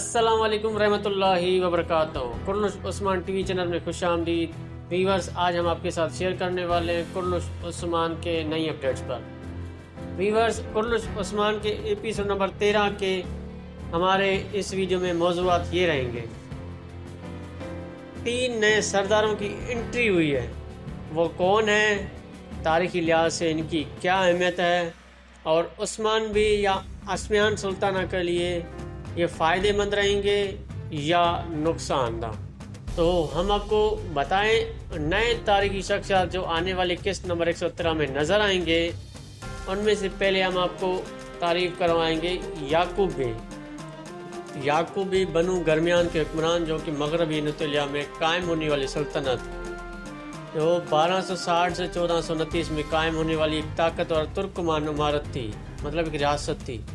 अस्सलाम वालेकुम रहमतुल्लाहि वबरकातुहू। कुर्नुश उस्मान टीवी चैनल में खुश आमदीद। वीवर्स, आज हम आपके साथ शेयर करने वाले हैं कुर्नुश उस्मान के नई अपडेट्स पर। वीवर्स, कुर्नुश उस्मान के एपिसोड नंबर 13 के हमारे इस वीडियो में मौज़ूआत ये रहेंगे। 3 नए सरदारों की एंट्री हुई है, वो कौन है, तारीखी लिहाज से इनकी क्या अहमियत है, और उस्मान भी या असमियान सुल्ताना के लिए ये फ़ायदेमंद रहेंगे या नुकसानदा। तो हम आपको बताएं नए तारीखी शख्सियत जो आने वाली किस्त नंबर 113 में नज़र आएंगे। उनमें से पहले हम आपको तारीफ़ करवाएंगे याकूब बे। याकूब बे बनु गरमियान के हुक्मरान जो कि मगरबी अनातोलिया में कायम होने वाली सल्तनत जो 1260 से 1429 में कायम होने वाली एक ताकतवर तुर्कमान इमारत थी, मतलब एक रियासत थी,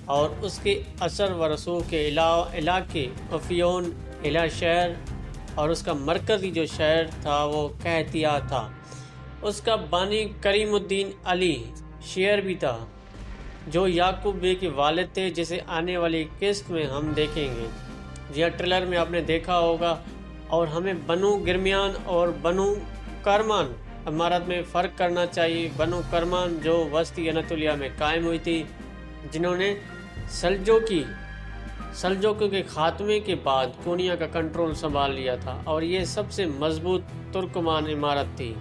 और उसके असर व रसूख के इलाके अफियोन इला शहर और उसका मरकज़ी जो शहर था वो कहतिया था। उसका बानी करीमुद्दीन अली शेर भी था जो याकूब बे के वालिद थे, जिसे आने वाली किस्त में हम देखेंगे। जी हाँ, ट्रेलर में आपने देखा होगा। और हमें बनु गिरमियान और बनु करमान इमारत में फ़र्क करना चाहिए। बनु करमान जो वस्ती अनातोलिया में कायम हुई थी, जिन्होंने सल्जोकियों के ख़ात्मे के बाद कोनिया का कंट्रोल संभाल लिया था, और ये सबसे मजबूत तुर्कमान इमारत थी।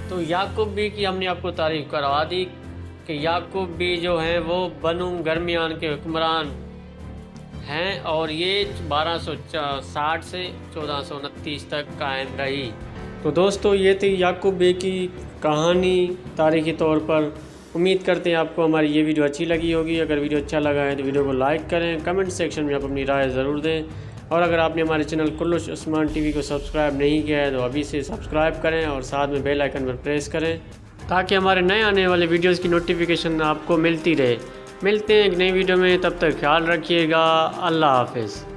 तो याकूब बे की हमने आपको तारीफ़ करवा दी कि याकूब बे जो हैं वो बनु गरमियान के हुक्मरान हैं, और ये 1260 से 1429 तक कायम रही। तो दोस्तों, ये थी याकूब बे की कहानी तारीख़ी तौर पर। उम्मीद करते हैं आपको हमारी ये वीडियो अच्छी लगी होगी। अगर वीडियो अच्छा लगा है तो वीडियो को लाइक करें, कमेंट सेक्शन में आप अपनी राय ज़रूर दें, और अगर आपने हमारे चैनल कुर्नुश उस्मान टीवी को सब्सक्राइब नहीं किया है तो अभी से सब्सक्राइब करें और साथ में बेल आइकन पर प्रेस करें ताकि हमारे नए आने वाले वीडियोज़ की नोटिफिकेशन आपको मिलती रहे। मिलते हैं एक नई वीडियो में, तब तक ख्याल रखिएगा। अल्लाह हाफ़िज़।